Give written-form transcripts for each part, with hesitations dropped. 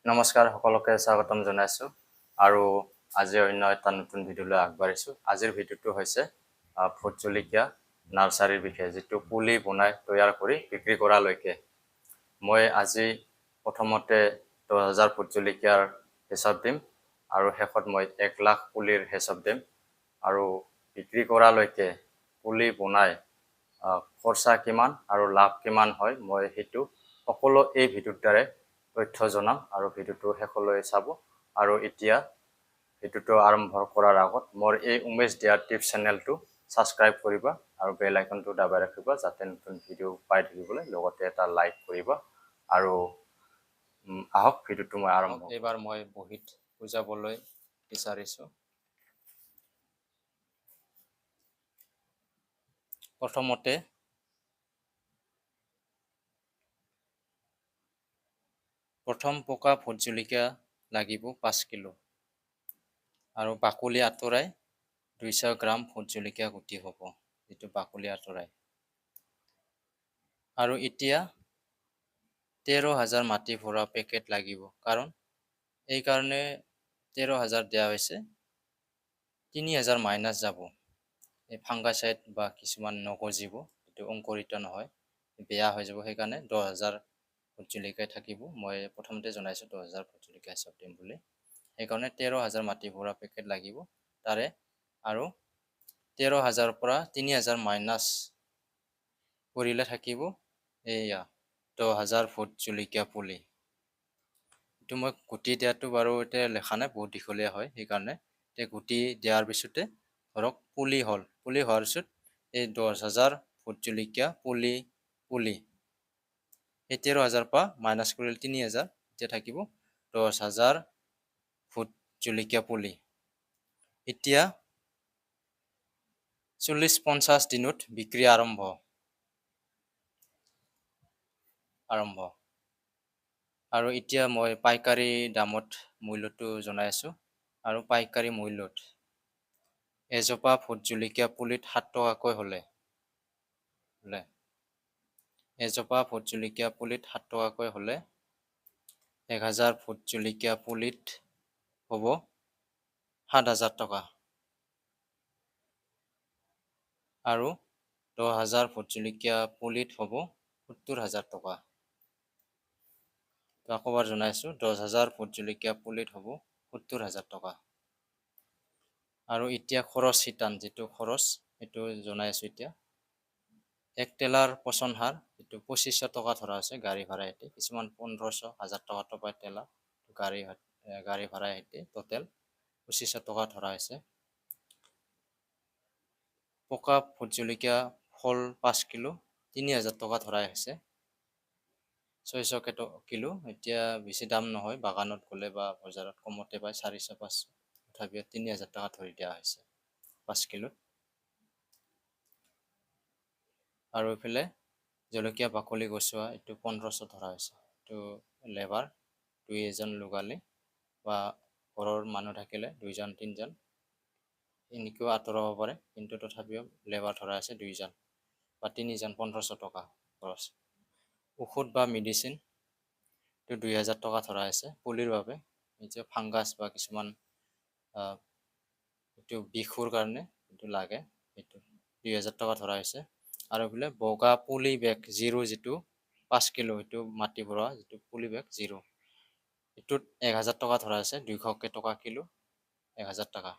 নমস্কাৰ সকলোকে স্বাগতম জনাইছো আৰু আজি অন্য এটা নতুন ভিডিঅলৈ আগবাঢ়িছো। আজিৰ ভিডিঅটো হৈছে ভোট জলকীয়া নাৰ্সাৰীৰ বিষয়ে, যেটো পুলি বনাই তৈয়াৰ কৰি বিক্ৰী কৰালৈকে। মই আজি প্ৰথমতে 10,000 ভোট জলকীয়াৰ হিচাপ দিম আৰু শেষত মই 1 লাখ পুলিৰ হিচাপ দিম আৰু বিক্ৰী কৰালৈকে পুলি বনাই খৰচা কিমান আৰু লাভ কিমান হয় মই হেতু সকলো এই ভিডিঅ'ৰ দ্বাৰা তথ্য জনাম আৰু ভিডিঅ'টো শেষলৈ চাব। আৰু এতিয়া ভিডিঅ'টো আৰম্ভ কৰাৰ আগত মোৰ এই উমেশ দিয়া টিপছ চেনেলটো সাবস্ক্ৰাইব কৰিবা আৰু বেল আইকনটো দাবাই ৰাখিবা যাতে নতুন ভিডিঅ' পাই থাকিবলৈ, লগতে এটা লাইক কৰিবা আৰু আহক ভিডিঅ'টো মই আৰম্ভ। এবাৰ মই বহিত বুজাবলৈ বিচাৰিছো। প্ৰথমতে প্ৰথম পকা ভোট জলকীয়া লাগিব 5 কিলো আৰু বাকলি আঁতৰাই 200 গ্ৰাম ভোট জলকীয়া গুটি হ'ব, যেটো বাকলি আঁতৰাই। আৰু এতিয়া 13,000 মাটি ভৰা পেকেট লাগিব, কাৰণ এই কাৰণে 13,000 দিয়া হৈছে। 3,000 মাইনাস যাব, এই ফাংগাসাইড বা কিছুমান নগজিব, এটো অংকুৰিত নহয়, বেয়া হৈ যাব, সেইকাৰণে 10,000 ভোট জলকীয়া থাকিব। মই প্ৰথমতে জনাইছো 10,000 ভোট জলকীয়া হিচাপ দিম বুলি, সেইকাৰণে 13,000 মাটি ভৰা পেকেট লাগিব তাৰে। আৰু 13,000 পৰা 3,000 মাইনাস কৰিলে থাকিব এয়া 10,000 ভোট জলকীয়া পুলি। এটো মই গুটি দিয়াটো বাৰু এতিয়া লেখা নাই, বহুত দীঘলীয়া হয়, সেইকাৰণে গুটি দিয়াৰ পিছতে ধৰক পুলি হল, পুলি হোৱাৰ পিছত এই 10,000 ভোট জলকীয়া পুলি এই 13,000 পৰা মাইনাস কৰিলে 3,000, এতিয়া থাকিব 10,000 ভোট জলকীয়া পুলি। এতিয়া 40-50 দিনত বিক্ৰী আৰম্ভ। আৰু এতিয়া মই পাইকাৰী দামত মূল্যটো জনাই আছো। আৰু পাইকাৰী মূল্যত এজোপা ভোট জলকীয়া পুলিত 7 টকাকৈ হলে এজোপা ভোট জলকীয়া পুলিত 7 টকাকৈ হলে 1,000 ভোট জলকীয়া পুলিত হ'ব 7,000 টকা। আৰু 10,000 ভোট জলকীয়া পুলিত হ'ব 70,000 টকা। আকৌ এবাৰ জনাইছো, 10,000 ভোট জলকীয়া পুলিত হ'ব 70,000 টকা। আৰু এতিয়া খৰচ সিটান, যেটো খৰচ সেইটো জনাই আছো। এতিয়া 1 টেলাৰ পচন সাৰ, যেটো 2500 টকা ধৰা আছে গাড়ী ভাড়া সৈতে, কিছুমান 1500 1000 টকাটো পায় টেলা, গাড়ী ভাড়া সৈতে টোটেল 2500 টকা ধৰা হৈছে। পকা ভোট জলকীয়া ফল 5 কিলো 3,000 টকা ধৰা হৈছে। 600 কিলো, এতিয়া বেছি দাম নহয়, বাগানত গ'লে বা বজাৰত কমতে পায়, 400-500, তথাপিও 3,000 টকা ধৰি দিয়া হৈছে 5 কিলোত। আৰু এইফালে জলকীয়া বাকলি গছোৱা, এইটো 1500 ধৰা হৈছে। এইটো লেবাৰ 2 লগালে বা ঘৰৰ মানুহ থাকিলে 2-3জন এনেকেও আঁতৰাব পাৰে, কিন্তু তথাপিও লেবাৰ ধৰা আছে 2জন বা 3জন, 1500 টকা খৰচ। ঔষধ বা মেডিচিন এইটো 2,000 টকা ধৰা আছে পুলিৰ বাবে, যে ফাংগাছ বা কিছুমান এইটো বিষৰ কাৰণে এইটো লাগে, এইটো 2,000 টকা ধৰা হৈছে। আৰু বোলে বগা পুলি বেগ 0, যেটো 5 কিলো, এইটো মাটি ভৰোৱা যেটো পুলি বেগ 0, এইটোত 1,000 টকা ধৰা আছে, 200 টকা কিলো, 1,000 টকা।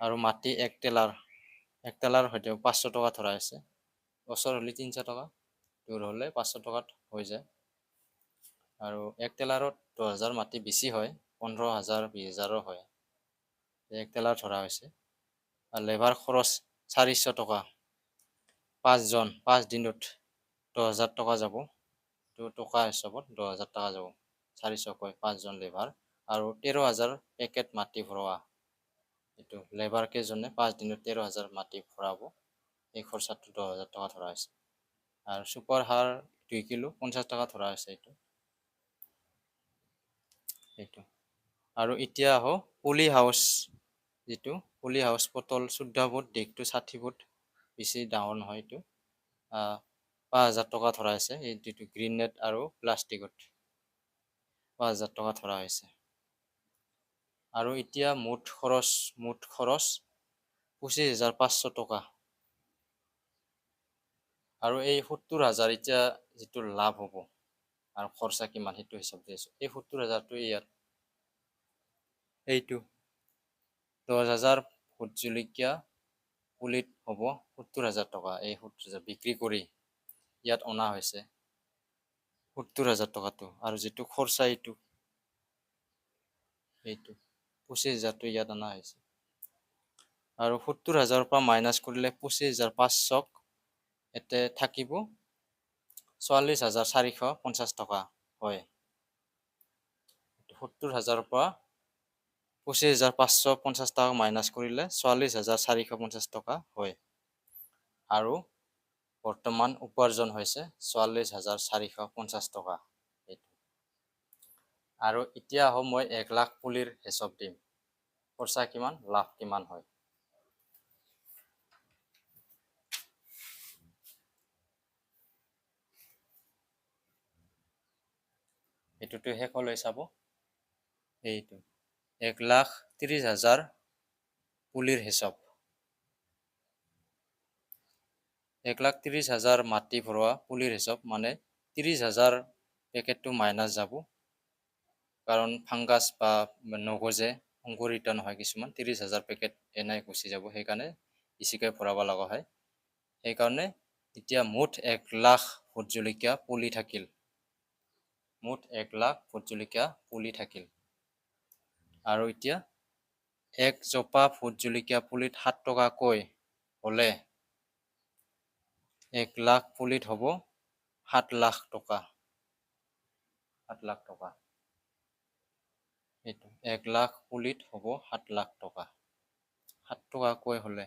আৰু মাটি 1 টেলাৰ হয়তো 500 টকা ধৰা আছে, ওচৰ হলে 300 টকা, দূৰ হলে 500 টকাত হৈ যায়। আৰু 1 টেলাৰত 10,000 মাটি বেছি হয়, 15,000 20,000 হয়, 1 টেলাৰ ধৰা হৈছে। আৰু লেবাৰ খৰচ 400 টকা, 5জন 5 দিনত 10,000 টকা যাব, তো টকা হিচাপত 10,000 টকা যাব, 400কৈ 5জন লেবাৰ। আৰু 13,000 পেকেট মাটি ভৰোৱা, এইটো লেবাৰ কেইজনে 5 দিনত 13,000 মাটি ভৰাব, এই খৰচাটো 10,000 টকা ধৰা হৈছে। আৰু সুপাৰ সাৰ 2 কিলো 50 টকা ধৰা হৈছে এইটো। আৰু এতিয়া আহো পলি হাউচ, যেটো পলি হাউচ পটল 14 ফুট, দিগটো 60 ফুট, বেছি ডাঙৰ নহয়, এইটো 5,000 টকা ধৰা আছে, এইটো গ্ৰীণ নেট আৰু প্লাষ্টিকত। 5,000 টকা ধৰা হৈছে। আৰু এতিয়া মুঠ খৰচ 25,500 টকা। আৰু এই 70,000 এতিয়া যিটো লাভ হ'ব আৰু খৰচা কিমান সেইটো হিচাপ দি আছোঁ। এই 70,000টো ইয়াত এইটো 10,000 ভোট জলকীয়া পুলিত হ'ব 70,000 টকা। এই 70,000 বিক্ৰী কৰি ইয়াত অনা হৈছে 70,000 টকাটো। আৰু যিটো খৰচা এইটো 25,000টো ইয়াত অনা হৈছে। আৰু 70,000ৰ পৰা মাইনাছ কৰিলে 25,500 ইয়াতে থাকিব 44,450 টকা হয়। 70,000ৰ পৰা 25,550 টকা মাইনাছ কৰিলে 44,450 টকা হয়। আৰু বৰ্তমান উপাৰ্জন হৈছে 44,450 টকা। আৰু এতিয়া মই 1 লাখ পুলিৰ হিচাপ দিম। খৰচা কিমান, লাভ কিমান হয়। এইটোতো শেষলৈ চাব। এইটো 1,30,000 পুলিৰ হিচাপ। 1,30,000 মাটি ভৰোৱা পুলিৰ হিচাপ মানে 30,000 পেকেটটো মাইনাছ যাব। কাৰণ ফাংগাছ বা নগজে, সংঘৰিত নহয় কিছুমান। 30,000 পেকেট এনেই গুচি যাব, সেইকাৰণে বেছিকৈ ভৰাব লগা হয়। সেইকাৰণে এতিয়া মুঠ 1 লাখ ভোট জলকীয়া পুলি থাকিল। মুঠ 1 লাখ ভোট জলকীয়া পুলি থাকিল। আৰু এতিয়া 1 জোপা ভোট জলকীয়া পুলিত 7 টকাকৈ হ'লে 1 লাখ পুলিত হ'ব 7 লাখ টকা। 7 লাখ টকা। এইটো 1 লাখ পুলিত হ'ব 7 লাখ টকা। 7 টকাকৈ হ'লে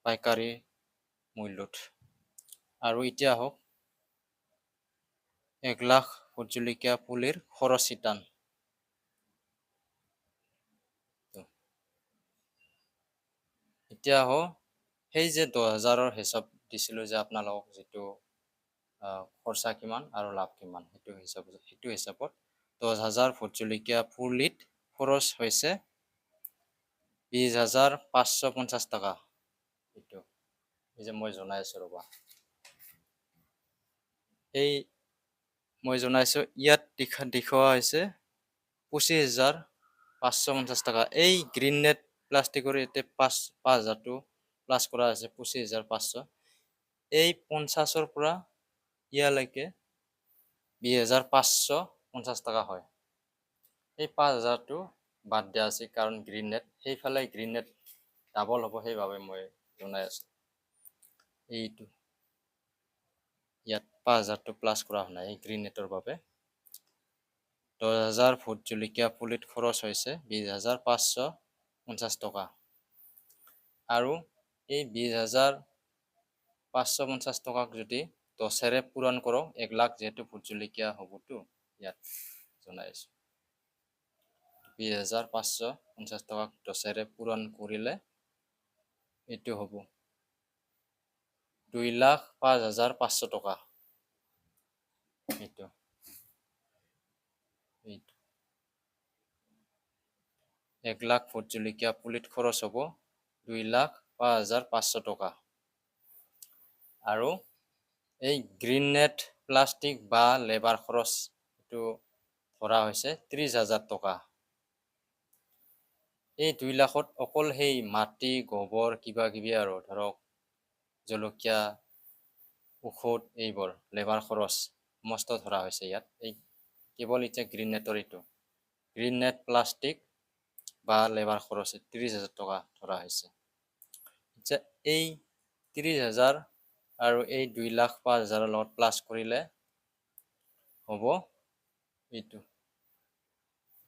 পাইকাৰী মূল্যত। আৰু এতিয়া হওক 1 লাখ ভোট জলকীয়া পুলিৰ খৰচ ইটান। এতিয়া সেই যে 10,000ৰ হিচাপ দিছিলোঁ যে আপোনালোকক, যিটো খৰচা কিমান আৰু লাভ কিমান, সেইটো হিচাপত 10,000 ভোট জলকীয়া পুলিত খৰচ হৈছে 20,550 টকা। এইটো এই যে মই জনাই আছোঁ ৰ'বা। এই মই জনাইছোঁ ইয়াত দেখুওৱা হৈছে 25,550 টকা। এই গ্ৰীণ নেট প্লাষ্টিকৰ ইয়াতে 5,000টো প্লাছ কৰা হৈছে 25,500। এই 50ৰ পৰা ইয়ালৈকে 20,550 টকা হয়। এই 5,000টো বাদ দিয়া আছে কাৰণ গ্ৰীণ নেট, সেইফালে গ্ৰীণ নেট ডাবল হ'ব, সেইবাবে মই জনাই আছোঁ। এইটো ইয়াত 5,000টো প্লাছ কৰা হোৱা নাই এই গ্ৰীণ নেটৰ বাবে। 10,000 ভোট জলকীয়া পুলিত খৰচ হৈছে 20,550 টকা। আৰু এই 20,550 টকাক যদি 10ৰে পূৰণ কৰোঁ, 1 লাখ যিহেতু ভোট জলকীয়া হ'বতো, ইয়াত জনাই আছোঁ। 20,550 টকাক 10ৰে পূৰণ কৰিলে এইটো হ'ব 2,05,500 টকা। এইটো 1 লাখ ভোট জলকীয়া পুলিত খৰচ হ'ব 2,05,500 টকা। আৰু এই গ্ৰীণ নেট প্লাষ্টিক বা লেবাৰ খৰচ এইটো ধৰা হৈছে 30,000 টকা। এই 2 লাখত অকল সেই মাটি, গোবৰ, কিবা কিবি আৰু ধৰক জলকীয়া, ঔষধ, এইবোৰ লেবাৰ খৰচ সমস্ত ধৰা হৈছে ইয়াত। এই কেৱল এতিয়া গ্ৰীণ নেটৰ এইটো গ্ৰীণ নেট প্লাষ্টিক বা লেবাৰ খৰচ 30,000 টকা ধৰা হৈছে। এতিয়া এই 30,000 আৰু এই 2,05,000ৰ লগত প্লাছ কৰিলে হ'ব এইটো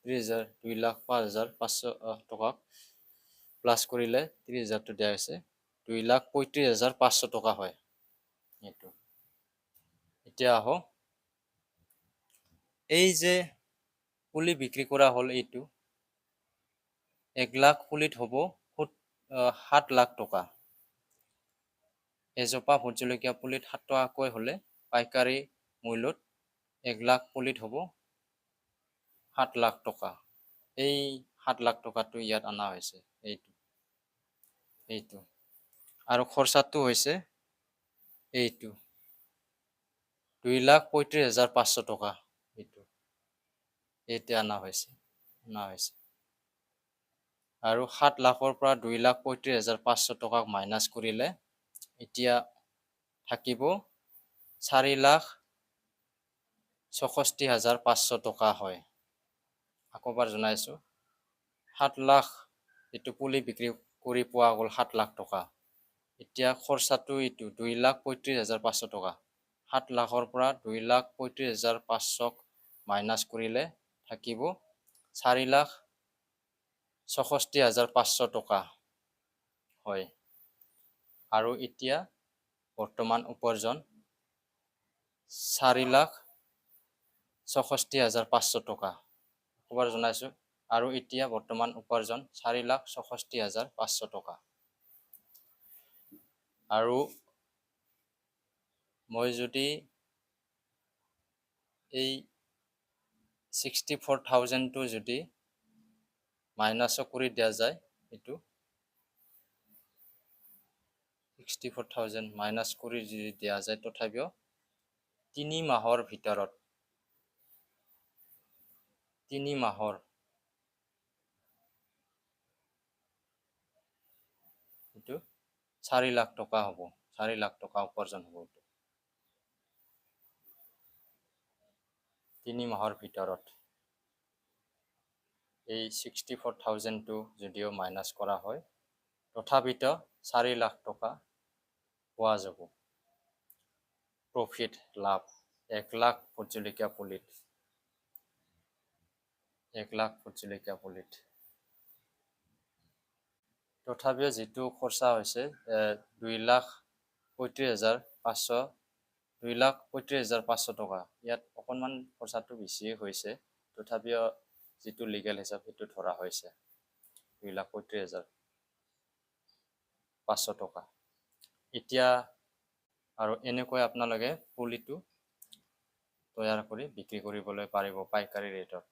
30,000, 2,05,500 টকাক প্লাছ কৰিলে 30,000টো দিয়া হৈছে 2,35,500 টকা হয়। এইটো এতিয়া এই যে পুলি বিক্ৰী কৰা হ'ল, এইটো 1 লাখ পুলিত হ'ব 7 লাখ টকা। এজোপা ভোট জলকীয়া পুলিত 7 টকাকৈ হ'লে পাইকাৰী মূল্যত 1 লাখ পুলিত হ'ব 7 লাখ টকা। এই 7 লাখ টকাটো ইয়াত অনা হৈছে এইটো আৰু খৰচাটো হৈছে এইটো 2,35,500 টকা। এইটো অনা হৈছে আৰু 7 লাখৰ পৰা 2,35,500 টকাক মাইনাছ কৰিলে এতিয়া থাকিব 4,64,500 টকা হয়। আকৌবাৰ জনাইছোঁ 7 লাখ এইটো পুলি বিক্ৰী কৰি পোৱা গ'ল 7 লাখ টকা। এতিয়া খৰচাটো এইটো 2,35,500 টকা। 7 লাখৰ পৰা 2,35,500 মাইনাছ কৰিলে থাকিব 4,64,500 টকা হয়। আৰু এতিয়া বৰ্তমান উপাৰ্জন 4,64,500 টকা। আকৌবাৰ জনাইছোঁ আৰু এতিয়া বৰ্তমান উপাৰ্জন 4,64,500 টকা। আৰু মই যদি এই 64,000টো যদি মাইনাছো কৰি দিয়া যায়, এইটো 64,000 মাইনাছ কৰি যদি দিয়া যায়, তথাপিও 3 মাহৰ ভিতৰত 3 মাহৰ এইটো 4 লাখ টকা হ'ব। 4 লাখ টকা উপাৰ্জন হ'ব। 3 মাহৰ ভিতৰত এই 64,000টো যদিও মাইনাছ কৰা হয়, তথাপিতো 4 লাখ টকা পোৱা যাব। প্ৰফিট লাভ 1 লাখ ভোট জলকীয়া পুলিত 1 লাখ ভোট জলকীয়া পুলিত। তথাপিও যিটো খৰচা হৈছে 2,35,500 টকা। ইয়াত অকণমান খৰচাটো বেছিয়ে হৈছে, তথাপিও যিটো লিগেল হিচাপ সেইটো ধৰা হৈছে 2,35,500 টকা। এতিয়া আৰু এনেকৈ আপোনালোকে পুলিটো তৈয়াৰ কৰি বিক্ৰী কৰিবলৈ পাৰিব পাইকাৰী ৰেটত।